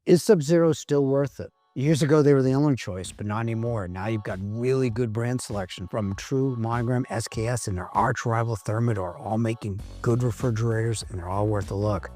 Is Sub-Zero still worth it? Years ago, they were the only choice, but not anymore. Now you've got really good brand selection from True, Monogram, SKS, and their arch rival Thermador, all making good refrigerators, and they're all worth a look.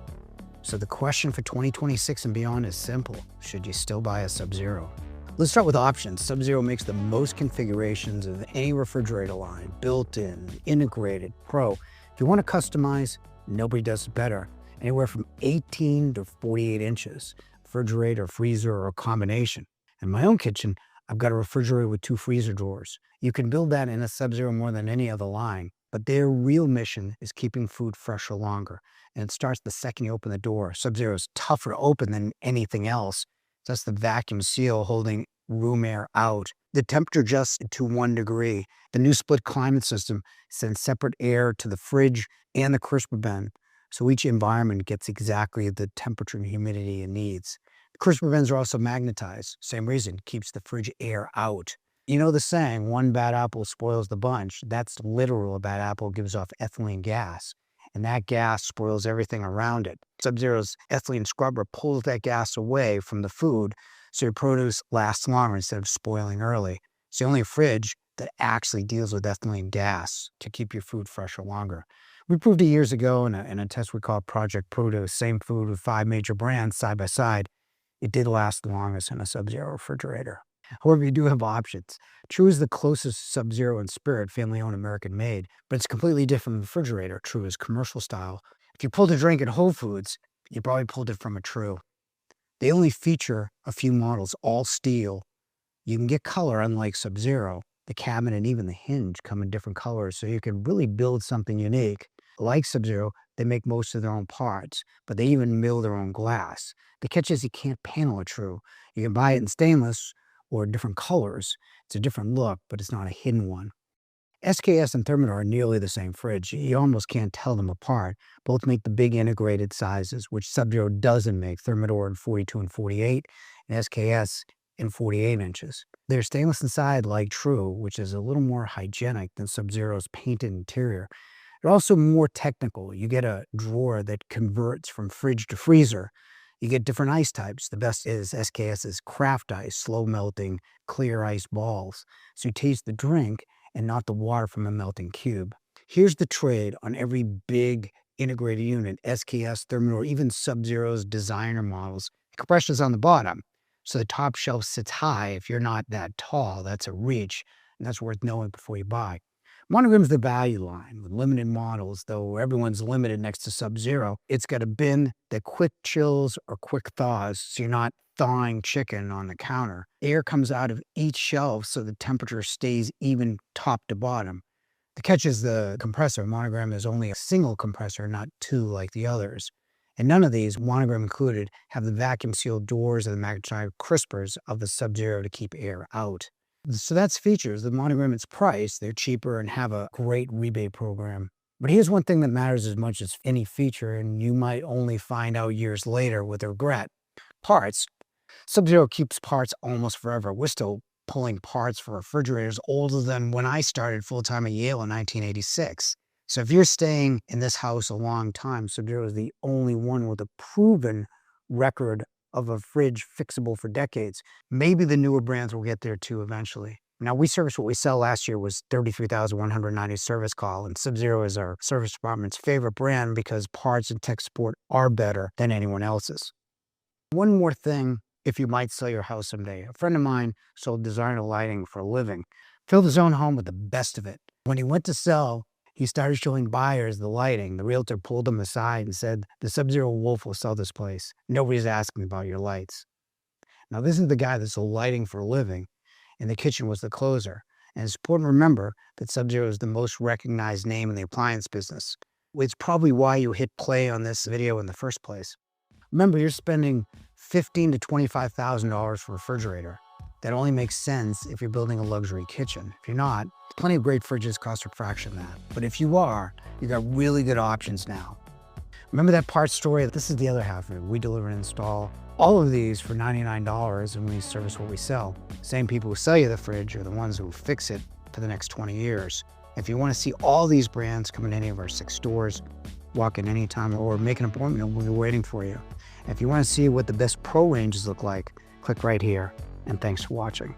So the question for 2026 and beyond is simple. Should you still buy a Sub-Zero? Let's start with options. Sub-Zero makes the most configurations of any refrigerator line, built-in, integrated, pro. If you want to customize, nobody does it better. Anywhere from 18 to 48 inches. Refrigerator, freezer, or a combination. In my own kitchen, I've got a refrigerator with 2 freezer drawers. You can build that in a Sub-Zero more than any other line, but their real mission is keeping food fresher longer. And it starts the second you open the door. Sub-Zero is tougher to open than anything else. That's the vacuum seal holding room air out. The temperature adjusts to 1 degree. The new split climate system sends separate air to the fridge and the crisper bin. So each environment gets exactly the temperature and humidity it needs. The crisper bins are also magnetized. Same reason, keeps the fridge air out. You know the saying, one bad apple spoils the bunch. That's literal. A bad apple gives off ethylene gas, and that gas spoils everything around it. Sub-Zero's ethylene scrubber pulls that gas away from the food, so your produce lasts longer instead of spoiling early. It's the only fridge that actually deals with ethylene gas to keep your food fresher longer. We proved it years ago in a test we called Project Produce. Same food with 5 major brands side by side. It did last the longest in a Sub-Zero refrigerator. However, you do have options. True is the closest Sub-Zero in spirit, family-owned, American-made, but it's completely different than refrigerator. True is commercial style. If you pulled a drink at Whole Foods, you probably pulled it from a True. They only feature a few models, all steel. You can get color, unlike Sub-Zero. The cabinet and even the hinge come in different colors, so you can really build something unique. Like Sub-Zero, they make most of their own parts, but they even mill their own glass. The catch is you can't panel a True. You can buy it in stainless or different colors. It's a different look, but it's not a hidden one. SKS and Thermador are nearly the same fridge. You almost can't tell them apart. Both make the big integrated sizes, which Sub-Zero doesn't make. Thermador in 42 and 48, and SKS in 48 inches. They're stainless inside like True, which is a little more hygienic than Sub-Zero's painted interior. They're also more technical. You get a drawer that converts from fridge to freezer. You get different ice types. The best is SKS's craft ice, slow melting, clear ice balls. So you taste the drink and not the water from a melting cube. Here's the trade on every big integrated unit, SKS, Thermador, even Sub-Zero's designer models. The compressor's on the bottom, so the top shelf sits high. If you're not that tall, that's a reach, and that's worth knowing before you buy. Monogram's the value line with limited models, though everyone's limited next to Sub-Zero. It's got a bin that quick chills or quick thaws, so you're not thawing chicken on the counter. Air comes out of each shelf so the temperature stays even top to bottom. The catch is the compressor. Monogram is only a single compressor, not 2 like the others. And none of these, Monogram included, have the vacuum sealed doors or the magnetized crispers of the Sub-Zero to keep air out. So that's features. The Monogram, it's price. They're cheaper and have a great rebate program. But here's one thing that matters as much as any feature, and you might only find out years later with regret. Parts. Sub-Zero keeps parts almost forever. We're still pulling parts for refrigerators older than when I started full-time at Yale in 1986. So if you're staying in this house a long time, Sub-Zero is the only one with a proven record of a fridge fixable for decades. Maybe the newer brands will get there too eventually. Now, we service what we sell last year was 33,190 service call, and Sub-Zero is our service department's favorite brand because parts and tech support are better than anyone else's. One more thing, if you might sell your house someday. A friend of mine sold designer lighting for a living, filled his own home with the best of it. When he went to sell, he started showing buyers the lighting. The realtor pulled him aside and said, "The Sub-Zero Wolf will sell this place. Nobody's asking about your lights." Now, this is the guy that sold lighting for a living, and the kitchen was the closer. And it's important to remember that Sub-Zero is the most recognized name in the appliance business. It's probably why you hit play on this video in the first place. Remember, you're spending $15,000 to $25,000 for a refrigerator. That only makes sense if you're building a luxury kitchen. If you're not, plenty of great fridges cost a fraction of that. But if you are, you got really good options now. Remember that part story? This is the other half of it. We deliver and install all of these for $99, and we service what we sell. Same people who sell you the fridge are the ones who fix it for the next 20 years. If you want to see all these brands come in any of our 6 stores, walk in anytime or make an appointment, we'll be waiting for you. If you want to see what the best pro ranges look like, click right here, and thanks for watching.